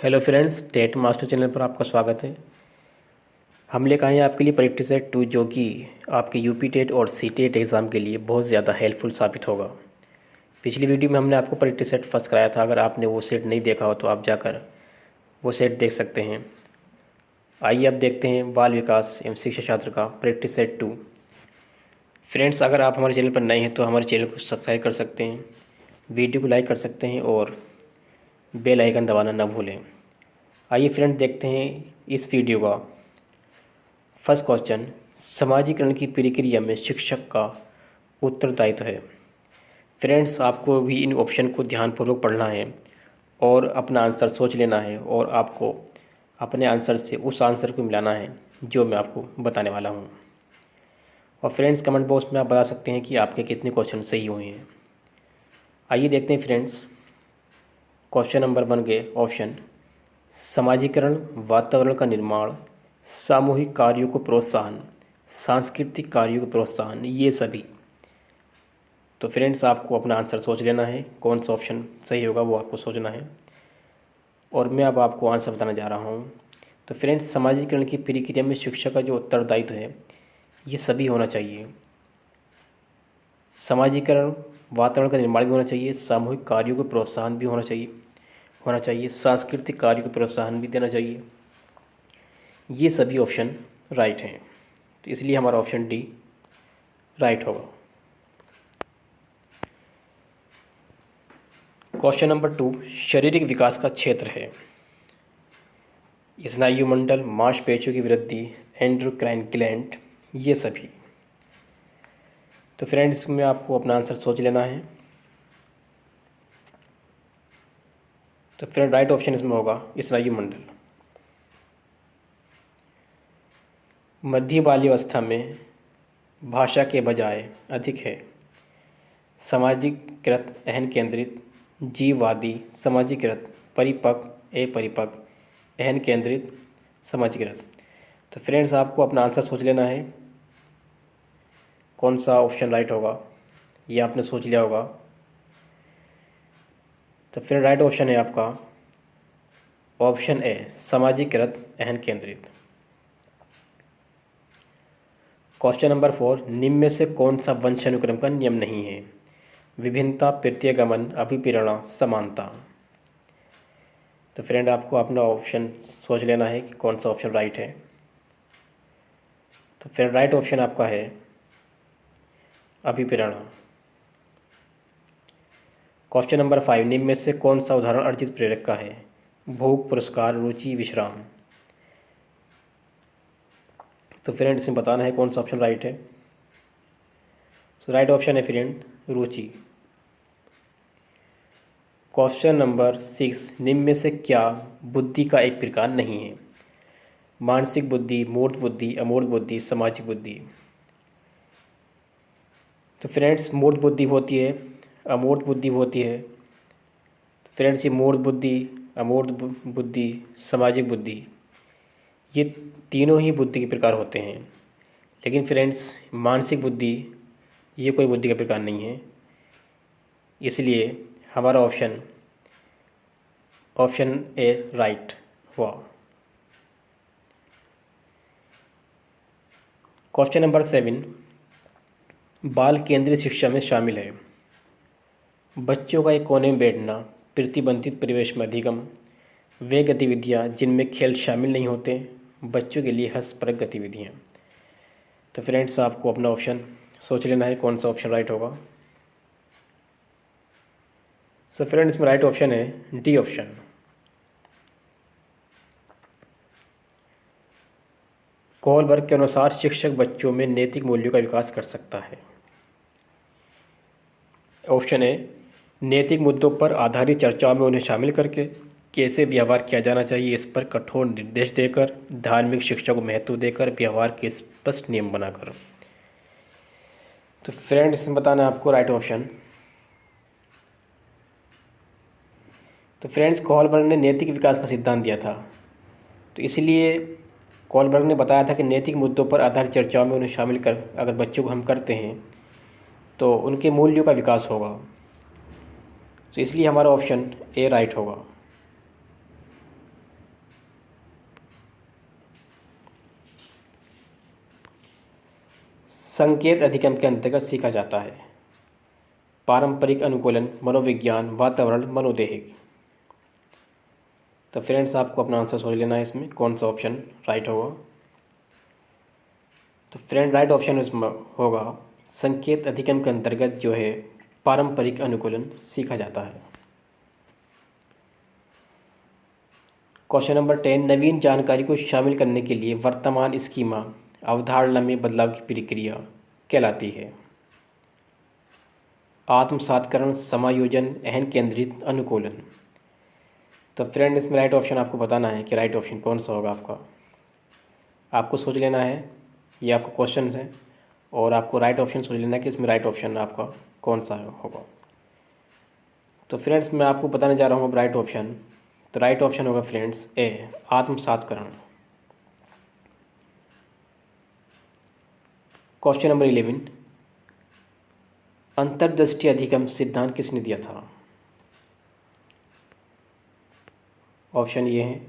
Hello friends, TET master channel पर आपका स्वागत है। हम लेकर आए हैं आपके लिए परीक्षा सेट 2 जो कि आपके यूपी टेट और सी टेट एग्ज़ाम के लिए बहुत ज़्यादा हेल्पफुल साबित होगा। पिछली वीडियो में हमने आपको परीक्षा सेट फर्स्ट कराया था। अगर आपने वो सेट नहीं देखा हो तो आप जाकर वो सेट देख सकते हैं। आइए अब देखते हैं बाल विकास एवं शिक्षा छात्र का परीक्षा सेट 2। फ्रेंड्स, अगर आप हमारे चैनल पर नए हैं तो हमारे चैनल को सब्सक्राइब कर सकते हैं, वीडियो को लाइक कर सकते हैं और बेल आइकन दबाना ना भूलें। आइए फ्रेंड देखते हैं इस वीडियो का फर्स्ट क्वेश्चन। समाजीकरण की प्रक्रिया में शिक्षक का उत्तरदायित्व है। फ्रेंड्स, आपको भी इन ऑप्शन को ध्यानपूर्वक पढ़ना है और अपना आंसर सोच लेना है और आपको अपने आंसर से उस आंसर को मिलाना है जो मैं आपको बताने वाला हूँ। और फ्रेंड्स, कमेंट बॉक्स में आप बता सकते हैं कि आपके कितने क्वेश्चन सही हुए हैं। आइए देखते हैं फ्रेंड्स क्वेश्चन नंबर 1 के ऑप्शन। समाजीकरण, वातावरण का निर्माण, सामूहिक कार्यों को प्रोत्साहन, सांस्कृतिक कार्यों को प्रोत्साहन, ये सभी। तो फ्रेंड्स, आपको अपना आंसर सोच लेना है, कौन सा ऑप्शन सही होगा वो आपको सोचना है और मैं अब आपको आंसर बताने जा रहा हूँ। तो फ्रेंड्स, समाजीकरण की प्रक्रिया में शिक्षक का जो उत्तरदायित्व है ये सभी होना चाहिए। समाजीकरण, वातावरण का निर्माण भी होना चाहिए, सामूहिक कार्यों को प्रोत्साहन भी होना चाहिए, सांस्कृतिक कार्य को प्रोत्साहन भी देना चाहिए। ये सभी ऑप्शन राइट हैं, तो इसलिए हमारा ऑप्शन डी राइट होगा। क्वेश्चन नंबर 2 शारीरिक विकास का क्षेत्र है। स्नायुमंडल, मांसपेशियों की वृद्धि, एंडोक्राइन ग्लैंड, ये सभी। तो फ्रेंड्स, इसमें आपको अपना आंसर सोच लेना है। तो फ्रेंड, राइट ऑप्शन इसमें होगा स्नायुमंडल। मध्य बाल्यावस्था में भाषा के बजाय अधिक है समाजीकृत, अहन केंद्रित, जीववादी, समाजीकृत, परिपक्व, अपरिपक्व, अहन केंद्रित, समाजीकृत। तो फ्रेंड्स, आपको अपना आंसर सोच लेना है कौन सा ऑप्शन राइट होगा, ये आपने सोच लिया होगा। तो फिर राइट ऑप्शन है आपका ऑप्शन ए, समाजीकृत, अहन केंद्रित। क्वेश्चन नंबर 4 निम्न में से कौन सा वंशानुक्रम का नियम नहीं है? विभिन्नता, प्रत्यगमन, अभिप्रेरणा, समानता। तो फ्रेंड, आपको अपना ऑप्शन सोच लेना है कि कौन सा ऑप्शन राइट है। तो फिर राइट ऑप्शन आपका है अभिप्रेरणा। क्वेश्चन नंबर 5 निम्न में से कौन सा उदाहरण अर्जित प्रेरक का है? भोग, पुरस्कार, रुचि, विश्राम। तो फ्रेंड, इसमें बताना है कौन सा ऑप्शन राइट है। तो राइट ऑप्शन है फ्रेंड रुचि। क्वेश्चन नंबर 6 निम्न में से क्या बुद्धि का एक प्रकार नहीं है? मानसिक बुद्धि, मूर्त बुद्धि, अमूर्त बुद्धि, सामाजिक बुद्धि। तो फ्रेंड्स, मूर्त बुद्धि होती है, अमूर्त बुद्धि होती है। फ्रेंड्स, ये मूर्त बुद्धि, अमूर्त बुद्धि, सामाजिक बुद्धि, ये तीनों ही बुद्धि के प्रकार होते हैं। लेकिन फ्रेंड्स, मानसिक बुद्धि ये कोई बुद्धि का प्रकार नहीं है, इसलिए हमारा ऑप्शन ए राइट हुआ। क्वेश्चन नंबर 7 बाल केंद्रित शिक्षा में शामिल है। बच्चों का एक कोने में बैठना, प्रतिबंधित परिवेश में अधिगम, वे गतिविधियाँ जिनमें खेल शामिल नहीं होते, बच्चों के लिए हस्तपरक गतिविधियाँ। तो फ्रेंड्स, आपको अपना ऑप्शन सोच लेना है कौन सा ऑप्शन राइट होगा। सो फ्रेंड्स, इसमें राइट ऑप्शन है डी ऑप्शन। कोहलबर्ग के अनुसार शिक्षक बच्चों में नैतिक मूल्यों का विकास कर सकता है। ऑप्शन ए, नैतिक मुद्दों पर आधारित चर्चाओं में उन्हें शामिल करके कैसे व्यवहार किया जाना चाहिए इस पर कठोर निर्देश देकर, धार्मिक शिक्षा को महत्व देकर, व्यवहार के स्पष्ट नियम बनाकर। तो फ्रेंड्स, इसमें बताना है आपको राइट ऑप्शन। तो फ्रेंड्स, कोहलबर्ग ने नैतिक विकास का सिद्धांत दिया था, तो इसलिए कोहलबर्ग ने बताया था कि नैतिक मुद्दों पर आधारित चर्चाओं में उन्हें शामिल कर अगर बच्चों को हम करते हैं तो उनके मूल्यों का विकास होगा। तो इसलिए हमारा ऑप्शन ए राइट होगा। संकेत अधिगम के अंतर्गत सीखा जाता है? पारंपरिक अनुकूलन, मनोविज्ञान, वातावरण, मनोदैहिक। तो फ्रेंड्स आपको अपना आंसर सोच लेना है इसमें कौन सा ऑप्शन राइट होगा। तो फ्रेंड राइट ऑप्शन इसमें होगा संकेत अधिगम के अंतर्गत जो है पारंपरिक अनुकूलन सीखा जाता है। क्वेश्चन नंबर 10, नवीन जानकारी को शामिल करने के लिए वर्तमान स्कीमा अवधारणा में बदलाव की प्रक्रिया कहलाती है? आत्मसातकरण, समायोजन, अहम केंद्रित, अनुकूलन। तो फ्रेंड इसमें राइट ऑप्शन आपको बताना है कि राइट ऑप्शन कौन सा होगा आपका। आपको सोच लेना है, ये आपका क्वेश्चन है और आपको राइट ऑप्शन सोच लेना है कि इसमें राइट ऑप्शन आपका कौन सा होगा। तो फ्रेंड्स मैं आपको बताने जा रहा हूँ अब राइट ऑप्शन। तो राइट ऑप्शन होगा फ्रेंड्स ए, आत्मसातकरण। क्वेश्चन नंबर 11, अंतर्दृष्टि अधिगम सिद्धांत किसने दिया था? ऑप्शन ये है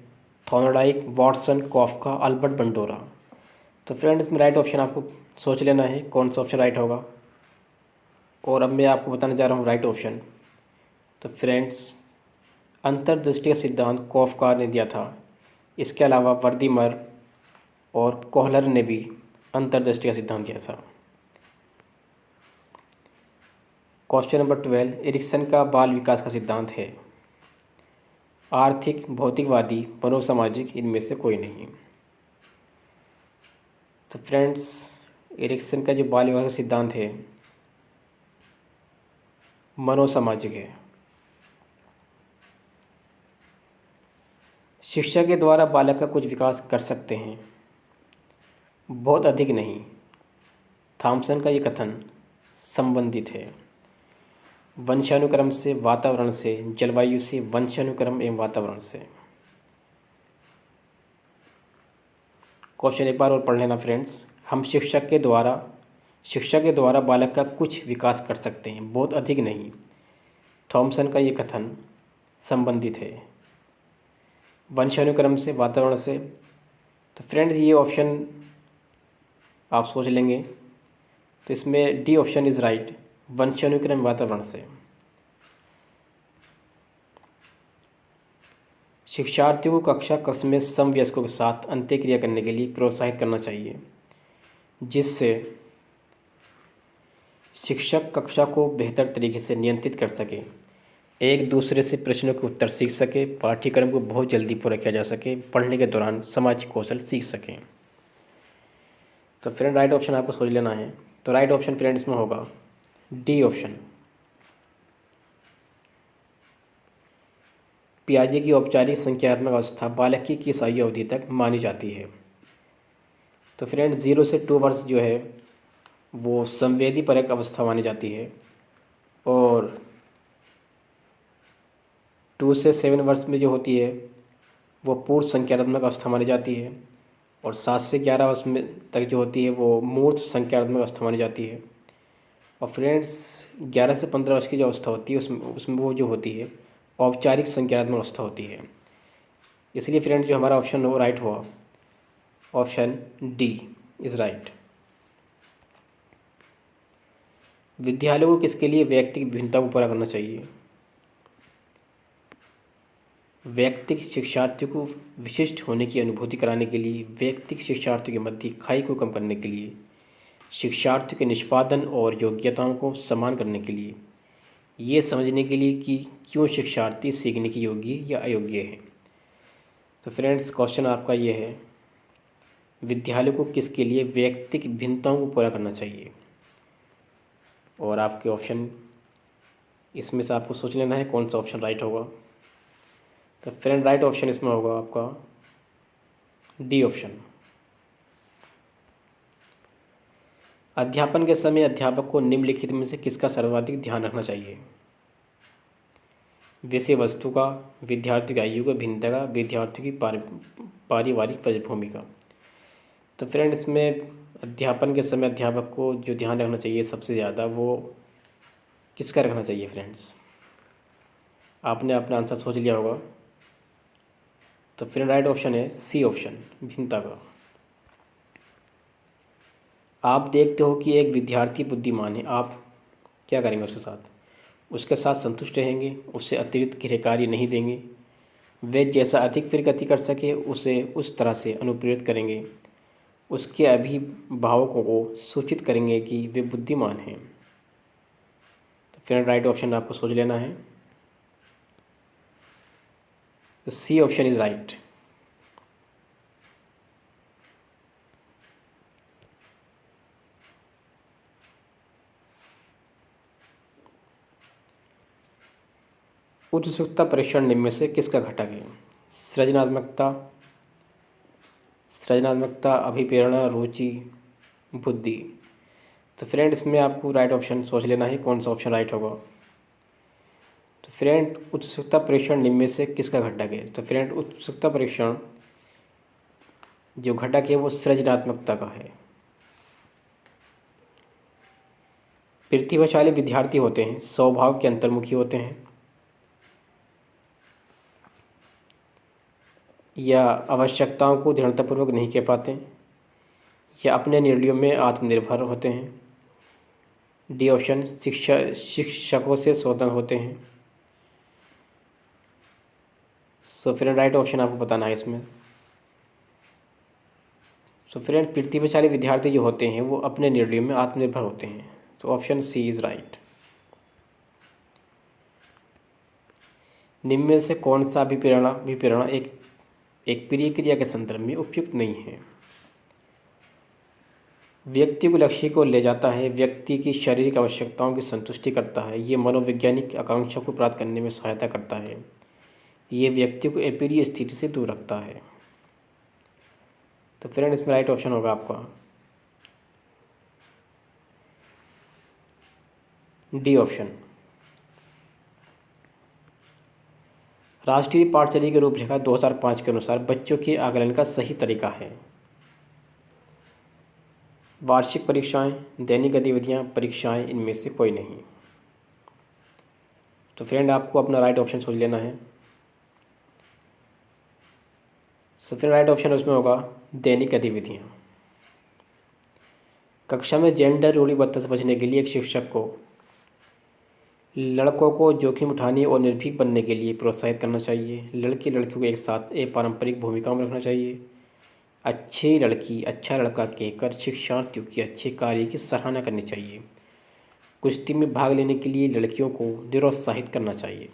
थॉर्नडाइक, वॉटसन, कॉफका, अल्बर्ट बंडोरा। तो फ्रेंड्स इसमें राइट ऑप्शन आपको सोच लेना है कौन सा ऑप्शन राइट होगा। और अब मैं आपको बताने जा रहा हूँ राइट ऑप्शन। तो फ्रेंड्स अंतर्दृष्टि का सिद्धांत कॉफका ने दिया था। इसके अलावा वर्दीमर और कोहलर ने भी अंतर्दृष्टि का सिद्धांत दिया था। क्वेश्चन नंबर 12, एरिक्सन का बाल विकास का सिद्धांत है? आर्थिक, भौतिकवादी, मनोसामाजिक, इनमें से कोई नहीं। तो फ्रेंड्स एरिक्सन का जो बाल विकास का सिद्धांत है मनोसामाजिक है। शिक्षा के द्वारा बालक का कुछ विकास कर सकते हैं, बहुत अधिक नहीं। थॉमसन का ये कथन संबंधित है वंशानुक्रम से, वातावरण से, जलवायु से, वंशानुक्रम एवं वातावरण से। क्वेश्चन एक बार और पढ़ लेना फ्रेंड्स। हम शिक्षा के द्वारा बालक का कुछ विकास कर सकते हैं, बहुत अधिक नहीं। थॉमसन का ये कथन संबंधित है वंशानुक्रम से, वातावरण से। तो फ्रेंड्स ये ऑप्शन आप सोच लेंगे। तो इसमें डी ऑप्शन इज़ राइट, वंशानुक्रम, वातावरण से। शिक्षार्थियों को कक्षा में समवयस्कों के साथ अंत्यक्रिया करने के लिए प्रोत्साहित करना चाहिए, जिससे शिक्षक कक्षा को बेहतर तरीके से नियंत्रित कर सके, एक दूसरे से प्रश्नों के उत्तर सीख सके, पाठ्यक्रम को बहुत जल्दी पूरा किया जा सके, पढ़ने के दौरान सामाजिक कौशल सीख सकें। तो फ्रेंड राइट ऑप्शन आपको सोच लेना है। तो राइट ऑप्शन फ्रेंड इसमें होगा डी ऑप्शन। पियाजे की औपचारिक संख्यात्मक अवस्था बालक की किस आयु अवधि तक मानी जाती है? तो फ्रेंड 0 से 2 वर्ष जो है वो संवेदी परक अवस्था मानी जाती है, और 2 से 7 वर्ष में जो होती है वो पूर्व संख्यात्मक अवस्था मानी जाती है, और 7 से 11 वर्ष में तक जो होती है वो मूर्त संख्यात्मक अवस्था मानी जाती है। और फ्रेंड्स 11 से 15 वर्ष की जो अवस्था होती है उसमें वो जो होती है औपचारिक संज्ञानात्मक अवस्था होती है। इसलिए फ्रेंड जो हमारा ऑप्शन वो राइट हुआ, ऑप्शन डी इज़ राइट। विद्यालयों को किसके लिए व्यक्तिगत भिन्नता को पूरा करना चाहिए? व्यक्तिगत शिक्षार्थियों को विशिष्ट होने की अनुभूति कराने के लिए, व्यक्तिगत शिक्षार्थियों के मध्य खाई को कम करने के लिए, शिक्षार्थियों के निष्पादन और योग्यताओं को समान करने के लिए, ये समझने के लिए कि क्यों शिक्षार्थी सीखने के योग्य या अयोग्य है। तो फ्रेंड्स क्वेश्चन आपका ये है, विद्यालय को किसके लिए व्यक्तिगत भिन्नताओं को पूरा करना चाहिए? और आपके ऑप्शन इसमें से आपको सोच लेना है कौन सा ऑप्शन राइट होगा। तो फ्रेंड राइट ऑप्शन इसमें होगा आपका डी ऑप्शन। अध्यापन के समय अध्यापक को निम्नलिखित में से किसका सर्वाधिक ध्यान रखना चाहिए? विषय वस्तु का, विद्यार्थी की आयु का, भिन्नता का, विद्यार्थी की पारिवारिक पृष्ठभूमि का। तो फ्रेंड इसमें अध्यापन के समय अध्यापक को जो ध्यान रखना चाहिए सबसे ज़्यादा वो किसका रखना चाहिए? फ्रेंड्स आपने अपना आंसर सोच लिया होगा। तो फ्रेंड राइट ऑप्शन है सी ऑप्शन, भिन्नता का। आप देखते हो कि एक विद्यार्थी बुद्धिमान है, आप क्या करेंगे उसके साथ? उसके साथ संतुष्ट रहेंगे, उससे अतिरिक्त गृह कार्य नहीं देंगे, वे जैसा अधिक प्रगति कर सके उसे उस तरह से अनुप्रेरित करेंगे, उसके अभिभावकों को सूचित करेंगे कि वे बुद्धिमान हैं। तो फिर राइट ऑप्शन आपको सोच लेना है। तो सी ऑप्शन इज़ राइट। उत्सुकता परीक्षण निम्न में से किसका घटक है? सृजनात्मकता, अभिप्रेरणा, रुचि, बुद्धि। तो फ्रेंड इसमें आपको राइट ऑप्शन सोच लेना है, कौन सा ऑप्शन राइट होगा। तो फ्रेंड उत्सुकता परीक्षण निम्न में से किसका घटक है? तो फ्रेंड उत्सुकता परीक्षण जो घटक है वो सृजनात्मकता का है। प्रतिभाशाली विद्यार्थी होते हैं, स्वभाव के अंतर्मुखी होते हैं, या आवश्यकताओं को दृढ़तापूर्वक नहीं कह पाते, या अपने निर्णयों में आत्मनिर्भर होते हैं। डी ऑप्शन शिक्षकों से स्वतंत्र होते हैं। सो फिर राइट ऑप्शन आपको बताना है इसमें। सो फ्रेंड प्रतिभाशाली विद्यार्थी जो होते हैं वो अपने निर्णयों में आत्मनिर्भर होते हैं। तो ऑप्शन सी इज़ राइट। निम्न में से कौन सा अभिप्रेरणा एक प्रिय क्रिया के संदर्भ में उपयुक्त नहीं है? व्यक्ति को लक्ष्य को ले जाता है, व्यक्ति की शारीरिक आवश्यकताओं की संतुष्टि करता है, ये मनोवैज्ञानिक आकांक्षा को प्राप्त करने में सहायता करता है, ये व्यक्ति को अप्रिय स्थिति से दूर रखता है। तो फ्रेंड इसमें राइट ऑप्शन होगा आपका डी ऑप्शन। राष्ट्रीय पाठ्यचर्या की रूपरेखा 2005 के अनुसार बच्चों के आकलन का सही तरीका है। वार्षिक परीक्षाएं, दैनिक गतिविधियां, परीक्षाएं, इनमें से कोई नहीं। तो फ्रेंड आपको अपना राइट ऑप्शन सोच लेना है। सो फिर राइट ऑप्शन उसमें होगा दैनिक गतिविधियां। कक्षा में जेंडर रूढ़िबद्धता से बचने के लिए एक शिक्षक को लड़कों को जोखिम उठाने और निर्भीक बनने के लिए प्रोत्साहित करना चाहिए। लड़के लड़कियों को एक साथ पारंपरिक भूमिका में रखना चाहिए। अच्छी लड़की अच्छा लड़का कहकर शिक्षार्थियों की अच्छे कार्य की सराहना करनी चाहिए। कुश्ती में भाग लेने के लिए लड़कियों को निरुत्साहित करना चाहिए।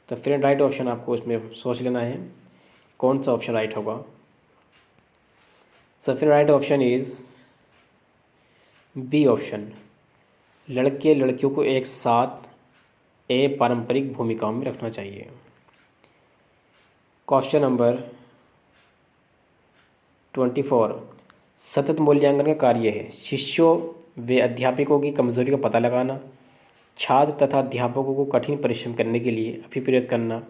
तो फ्रेंड राइट ऑप्शन आपको इसमें सोच लेना है, कौन सा ऑप्शन राइट होगा। सो फिर right option is B option. लड़के लड़कियों को एक साथ पारंपरिक भूमिकाओं में रखना चाहिए। क्वेश्चन नंबर 24 सतत मूल्यांकन का कार्य है शिष्यों व अध्यापकों की कमजोरी का पता लगाना, छात्र तथा अध्यापकों को कठिन परिश्रम करने के लिए अभिप्रेरित करना,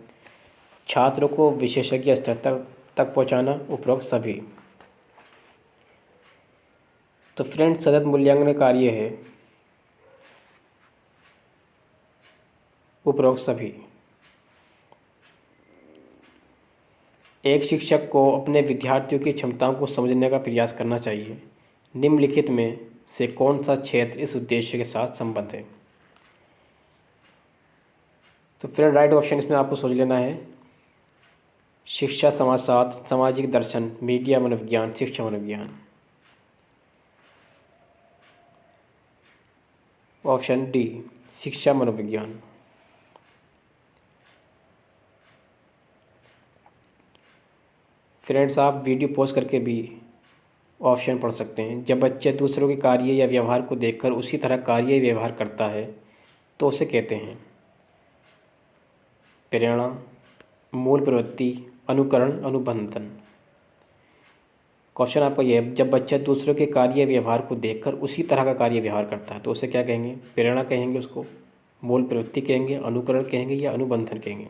छात्रों को विशेषज्ञ स्तर तक पहुंचाना, उपरोक्त सभी। तो फ्रेंड सतत मूल्यांकन का कार्य है उपरोक्त सभी। एक शिक्षक को अपने विद्यार्थियों की क्षमताओं को समझने का प्रयास करना चाहिए। निम्नलिखित में से कौन सा क्षेत्र इस उद्देश्य के साथ संबद्ध है? तो फिर राइट ऑप्शन इसमें आपको सोच लेना है शिक्षा, समाजशास्त्र, सामाजिक दर्शन, मीडिया मनोविज्ञान, शिक्षा मनोविज्ञान। ऑप्शन डी शिक्षा मनोविज्ञान। फ्रेंड्स आप वीडियो पॉज करके भी ऑप्शन पढ़ सकते हैं। जब बच्चे दूसरों के कार्य या व्यवहार को देखकर उसी तरह कार्य या व्यवहार करता है तो उसे कहते हैं प्रेरणा, मूल प्रवृत्ति, अनुकरण, अनुबंधन। क्वेश्चन आपका ये है, जब बच्चा दूसरों के कार्य या व्यवहार को देखकर उसी तरह का कार्य व्यवहार करता है तो उसे क्या कहेंगे? प्रेरणा कहेंगे, उसको मूल प्रवृत्ति कहेंगे, अनुकरण कहेंगे, या अनुबंधन कहेंगे?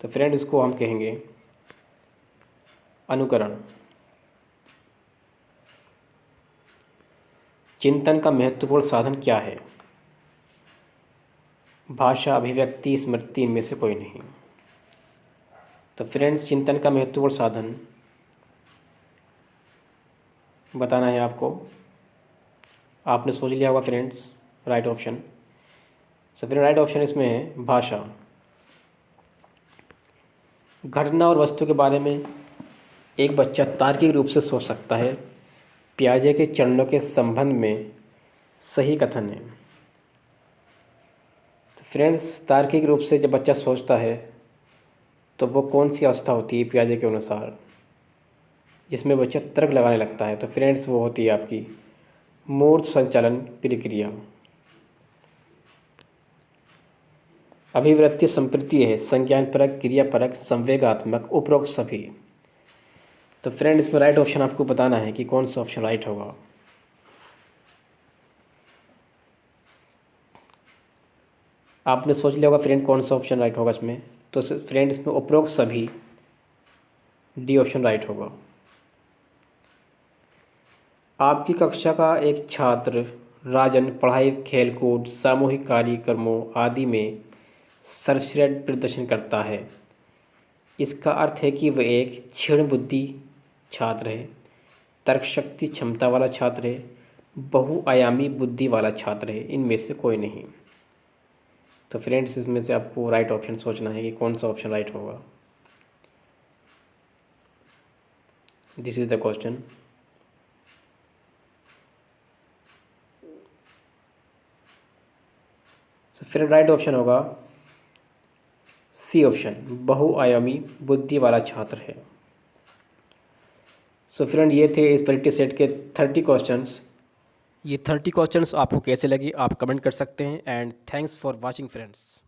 तो फ्रेंड इसको हम कहेंगे अनुकरण। चिंतन का महत्वपूर्ण साधन क्या है? भाषा, अभिव्यक्ति, स्मृति, इनमें से कोई नहीं। तो फ्रेंड्स चिंतन का महत्वपूर्ण साधन बताना है आपको आपने सोच लिया होगा फ्रेंड्स राइट ऑप्शन। सो फिर राइट ऑप्शन इसमें है भाषा। घटना और वस्तु के बारे में एक बच्चा तार्किक रूप से सोच सकता है। पियाजे के चरणों के संबंध में सही कथन है। तो फ्रेंड्स तार्किक रूप से जब बच्चा सोचता है तो वो कौन सी अवस्था होती है पियाजे के अनुसार जिसमें बच्चा तर्क लगाने लगता है? तो फ्रेंड्स वो होती है आपकी मूर्त संचालन प्रक्रिया। अभिवृत्ति संप्रति है संज्ञानपरक, क्रियापरक, संवेगात्मक, उपरोक्त सभी। तो फ्रेंड इसमें राइट ऑप्शन आपको बताना है कि कौन सा ऑप्शन राइट होगा। आपने सोच लिया होगा फ्रेंड कौन सा ऑप्शन राइट होगा इसमें। तो फ्रेंड इसमें उपरोक्त सभी, डी ऑप्शन राइट होगा। आपकी कक्षा का एक छात्र राजन पढ़ाई, खेलकूद, सामूहिक कार्यक्रमों आदि में सर्वश्रेष्ठ प्रदर्शन करता है। इसका अर्थ है कि वह एक क्षीण बुद्धि छात्र है, तर्कशक्ति क्षमता वाला छात्र है, बहुआयामी बुद्धि वाला छात्र है, इनमें से कोई नहीं। तो फ्रेंड्स इसमें से आपको राइट ऑप्शन सोचना है कि कौन सा ऑप्शन राइट होगा। This is the question. तो फिर राइट ऑप्शन होगा सी ऑप्शन, बहुआयामी बुद्धि वाला छात्र है। सो फ्रेंड ये थे इस प्रैक्टिस सेट के 30 क्वेश्चंस। ये 30 क्वेश्चंस आपको कैसे लगे आप कमेंट कर सकते हैं। And thanks for watching friends.